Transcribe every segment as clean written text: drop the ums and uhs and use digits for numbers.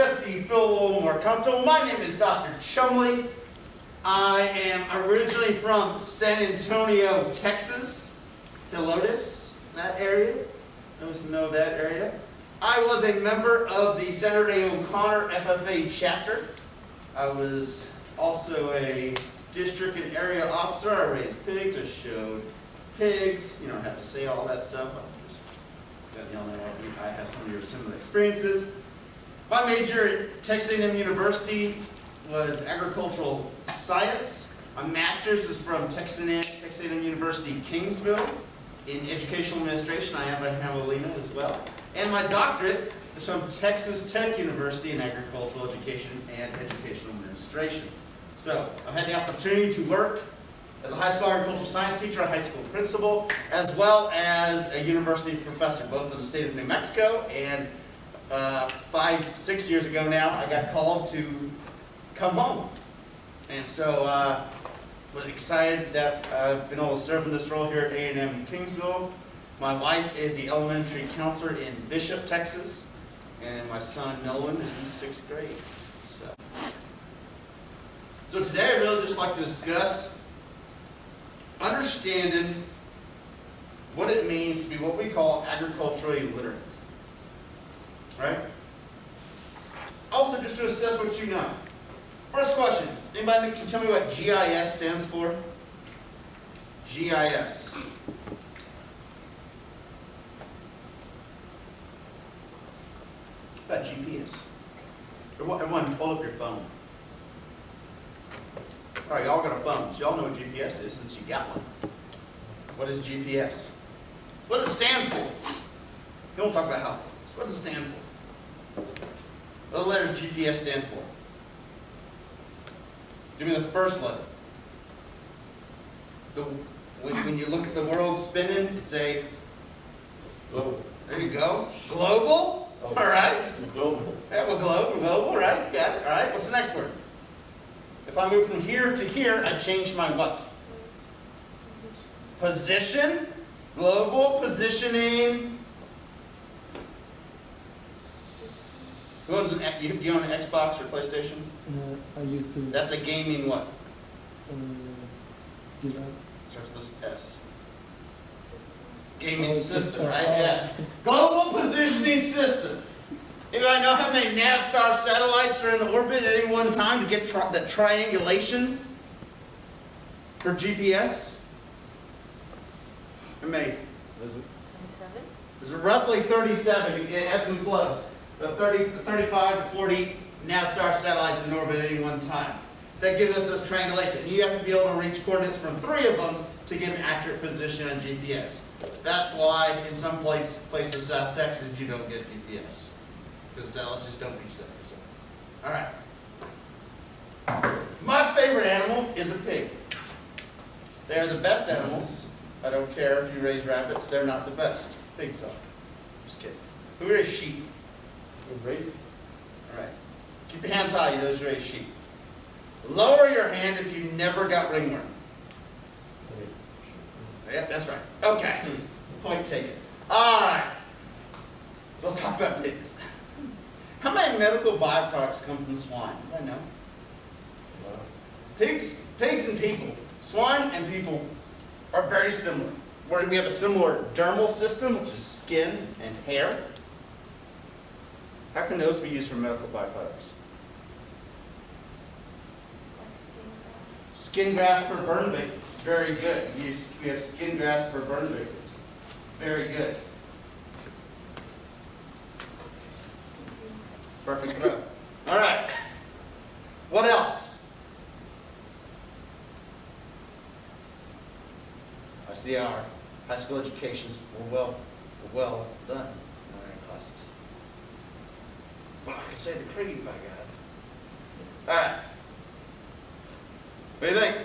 just so you feel a little more comfortable, my name is Dr. Chumley. I am originally from San Antonio, Texas, Helotes, that area. Those who know that area. I was a member of the Saturday O'Connor FFA chapter. I was also a district and area officer. I raised pigs, I showed pigs. You don't have to say all that stuff. I'm just letting y'all know I have some of your similar experiences. My major at Texas A&M University was agricultural science. My master's is from Texas A&M University, Kingsville, in educational administration. I have a Javelina as well. And my doctorate is from Texas Tech University in agricultural education and educational administration. So I've had the opportunity to work as a high school agricultural science teacher, a high school principal, as well as a university professor, both in the state of New Mexico. And 5-6 years ago now, I got called to come home. And so was excited that I've been able to serve in this role here at A&M Kingsville. My wife is the elementary counselor in Bishop, Texas, and my son Nolan is in 6th grade. So today I really just like to discuss understanding what it means to be what we call agriculturally literate. Right? Also, just to assess what you know. First question, anybody can tell me what GIS stands for? GIS. What about GPS? Everyone, pull up your phone. All right, y'all got a phone, so y'all know what GPS is since you got one. What is GPS? What does it stand for? You don't talk about how it works. What does it stand for? What letter does GPS stand for? Give me the first letter. When you look at the world spinning, it's a global. There you go. Global? Oh, all right. Global. Yeah, well, global, right? Got it. All right. What's the next word? If I move from here to here, I change my what? Position. Global positioning. Who owns do you own an Xbox or PlayStation? I used to. That's a gaming what? Starts with S. Gaming system, right? Yeah. Global positioning system. Anybody know how many Navstar satellites are in orbit at any one time to get that triangulation for GPS? How many? Is it? 27? It's roughly 37. It ebbs and flows. 35 to 40 Navstar satellites in orbit at any one time. That gives us this triangulation. You have to be able to reach coordinates from 3 of them to get an accurate position on GPS. That's why in some places, South Texas, you don't get GPS. Because satellites just don't reach that distance. All right. My favorite animal is a pig. They are the best animals. I don't care if you raise rabbits, they're not the best. Pigs are. Just kidding. Who raised sheep? Raise? All right. Keep your hands high, those who raise sheep. Lower your hand if you never got ringworm. Yeah, that's right. Okay. Point taken. All right. So let's talk about pigs. How many medical byproducts come from swine? I know. Pigs and people. Swine and people are very similar. Where we have a similar dermal system, which is skin and hair. How can those be used for medical byproducts? Skin grafts for burn victims. Very good. We have skin grafts for burn victims. Very good. Perfect throw. All right. What else? I see our high school educations were well done in our classes. Well, I could say the creed, by God. All right. What do you think?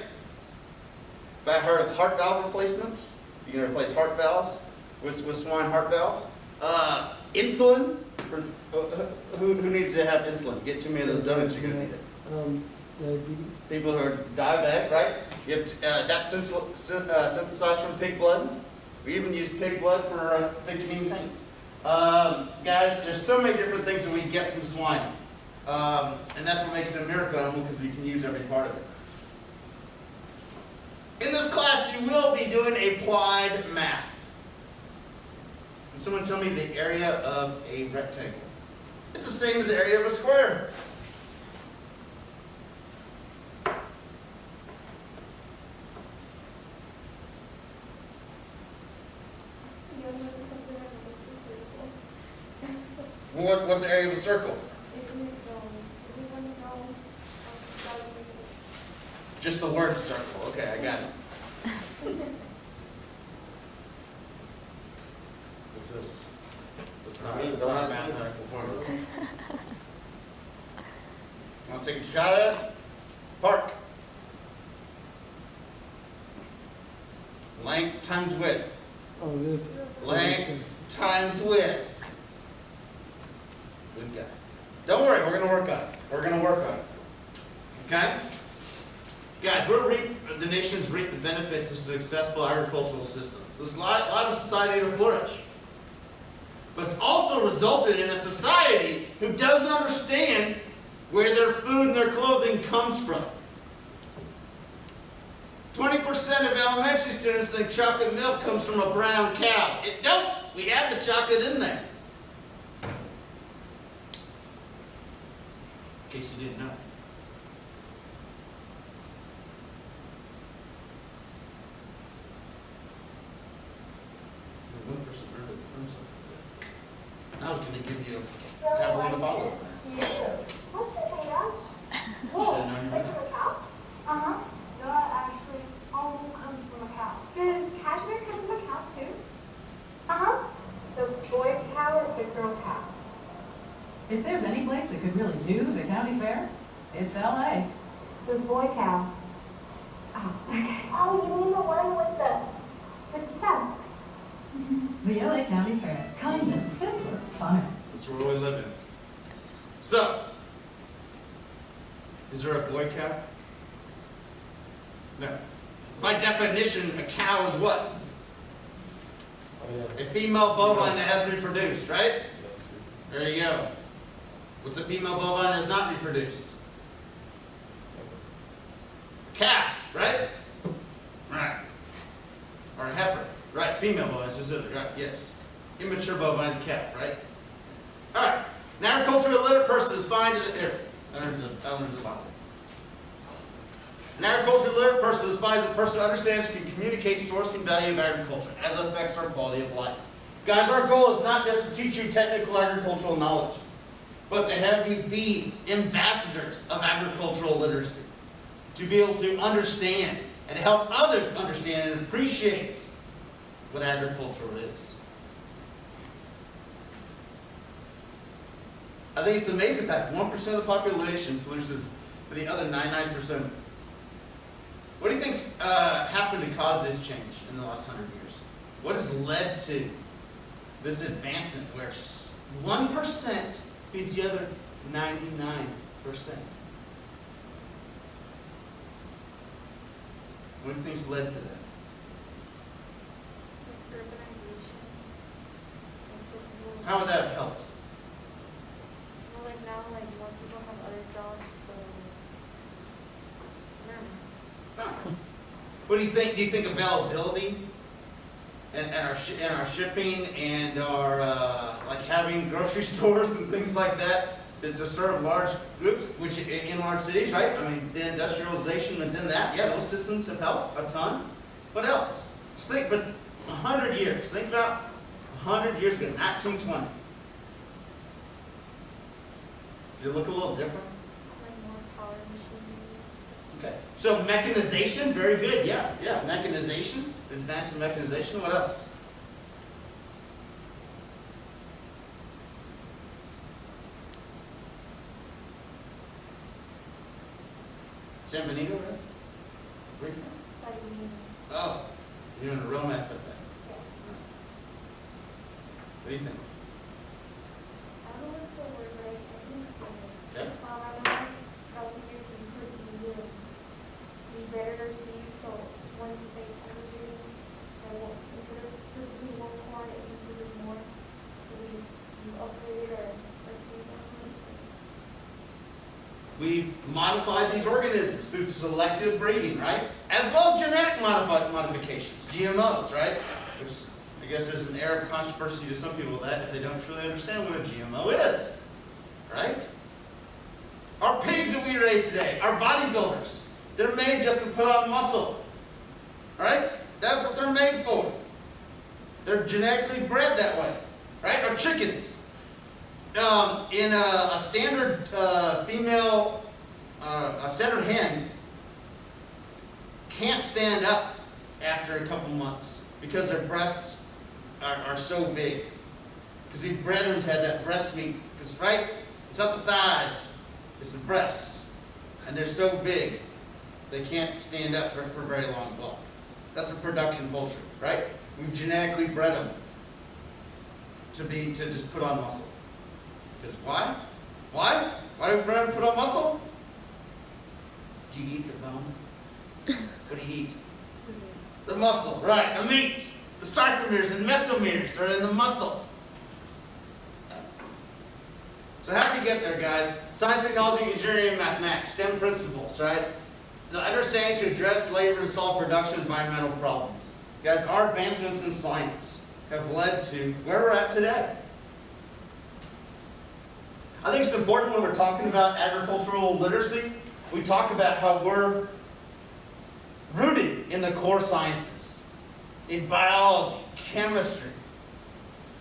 Have I heard of heart valve replacements? You can replace heart valves with swine heart valves. Insulin. Who needs to have insulin? Get too many of those donuts, you're going to need it. People who are diabetic, right? You have that's synthesized from pig blood. We even use pig blood for thickening paint. Guys, there's so many different things that we get from swine. And that's what makes it a miracle animal, because we can use every part of it. In this class, you will be doing applied math. Can someone tell me the area of a rectangle? It's the same as the area of a square. What's the area of a circle? Just the word circle. Okay, I got it. What's this? It's not a mathematical formula. Want to take a shot at it? Park. Length times width. Oh, this. Length times width. Good guy. Don't worry, we're going to work on it. We're going to work on it. Okay? Guys, the nations reap the benefits of successful agricultural systems. This allowed a society to flourish. But it's also resulted in a society who doesn't understand where their food and their clothing comes from. 20% of elementary students think chocolate milk comes from a brown cow. It don't. We add the chocolate in there. In case you didn't know. One person really learned something. I was going to give you have one in the bottle. What's it made of? Should have known you It's from a cow? Uh-huh. Duh, actually, all wool comes from a cow. Does cashmere come from a cow too? Uh-huh. The boy cow or the girl cow? If there's any place that could really use a county fair, it's LA. The boy cow. Oh, okay. Oh, you mean the one with the tusks? The LA County Fair. Kinder, simpler, funner. That's where we live in. So, is there a boy cow? No. By definition, a cow is what? Oh, yeah. A female bovine that has reproduced, right? There you go. What's a female bovine that's not reproduced? Calf, right? Right. Or a heifer. Right, female bovine specifically, right, yes. Immature bovine is calf, right? Alright, an agriculturally illiterate person is defined as here. There's the bottom. An agriculturally illiterate person is defined as a person who understands and can communicate source and value of agriculture as it affects our quality of life. Guys, our goal is not just to teach you technical agricultural knowledge, but to have you be ambassadors of agricultural literacy. To be able to understand and help others understand and appreciate what agriculture is. I think it's amazing that 1% of the population produces for the other 99%. What do you think's happened to cause this change in the last 100 years? What has led to this advancement where 1% feeds the other 99%? What do you think's led to that? Urbanization. How would that have helped? Well, like now, like more people have other jobs, so I don't know. What do you think? Do you think availability and our shipping and our like having grocery stores and things like that to serve large groups, which in large cities, right? I mean, the industrialization within that, yeah, those systems have helped a ton. What else? Just think, but 100 years. Think about 100 years ago, 1920. Did it look a little different? Like more power machines. Okay. So mechanization, very good. Yeah. Mechanization, advanced mechanization. What else? San Benito, right? Where you from? Oh, you're in a real meth with that. What do you think? I don't know what's the word, but I think so. Okay. I know how we do we better receive, so once they come in, they won't, instead of producing one corn, it can produce more. So we upgrade it or receive that. We've modified these organisms through selective breeding, right? As well as genetic modifications, GMOs, right? I guess there's an air of controversy to some people that if they don't truly understand what a GMO is, right? Our pigs that we raise today, our bodybuilders, they're made just to put on muscle, right? That's what they're made for. They're genetically bred that way, right? Our chickens, in a standard female, a standard hen can't stand up after a couple months because their breasts are so big. Because we bred them to have that breast meat. Because, right, it's not the thighs, it's the breasts. And they're so big, they can't stand up for very long. Well, that's a production poultry, right? We genetically bred them to just put on muscle. Because why? Why? Why do we bred them to put on muscle? Do you eat the bone? What do you eat? The muscle, right, the meat. The sarcomeres and mesomeres are in the muscle. So how do you get there, guys? Science, technology, engineering, and mathematics, STEM principles, right? The understanding to address labor and solve production environmental problems. Guys, our advancements in science have led to where we're at today. I think it's important when we're talking about agricultural literacy, we talk about how we're rooted in the core sciences, in biology, chemistry,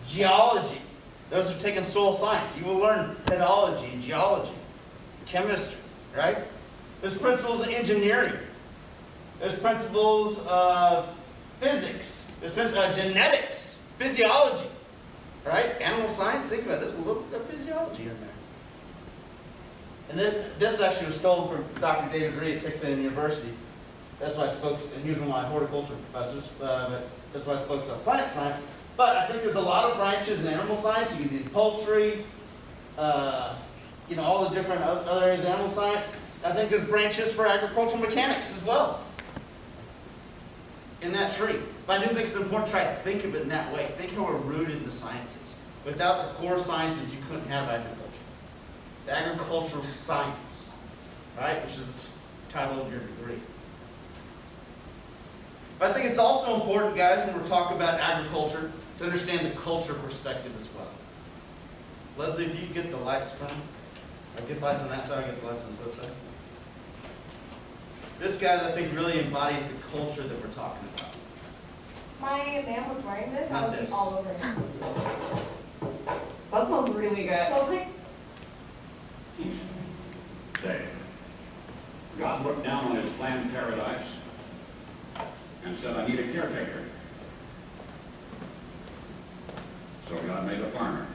geology. Those who are taking soil science, you will learn pedology and geology, chemistry, right? There's principles of engineering. There's principles of physics. There's principles of genetics, physiology, right? Animal science, think about it, there's a little bit of physiology in there. And this actually was stolen from Dr. David Reed at Texas A&M University. That's why it's focused, and he was one of my horticulture professors, but that's why it's focused on plant science. But I think there's a lot of branches in animal science. You can do poultry, all the different other areas of animal science. I think there's branches for agricultural mechanics as well in that tree. But I do think it's important to try to think of it in that way. Think how we're rooted in the sciences. Without the core sciences, you couldn't have agriculture. The agricultural science, right, which is the title of your degree. But I think it's also important, guys, when we're talking about agriculture, to understand the culture perspective as well. Leslie, if you can get the lights from, I get the lights on that side, I get the lights on this side. This guy, I think, really embodies the culture that we're talking about. My man was wearing this, I Not would be this. all over him. That smells really good. Smells like Day. God looked down on his planned paradise and said, I need a caretaker. So God made a farmer.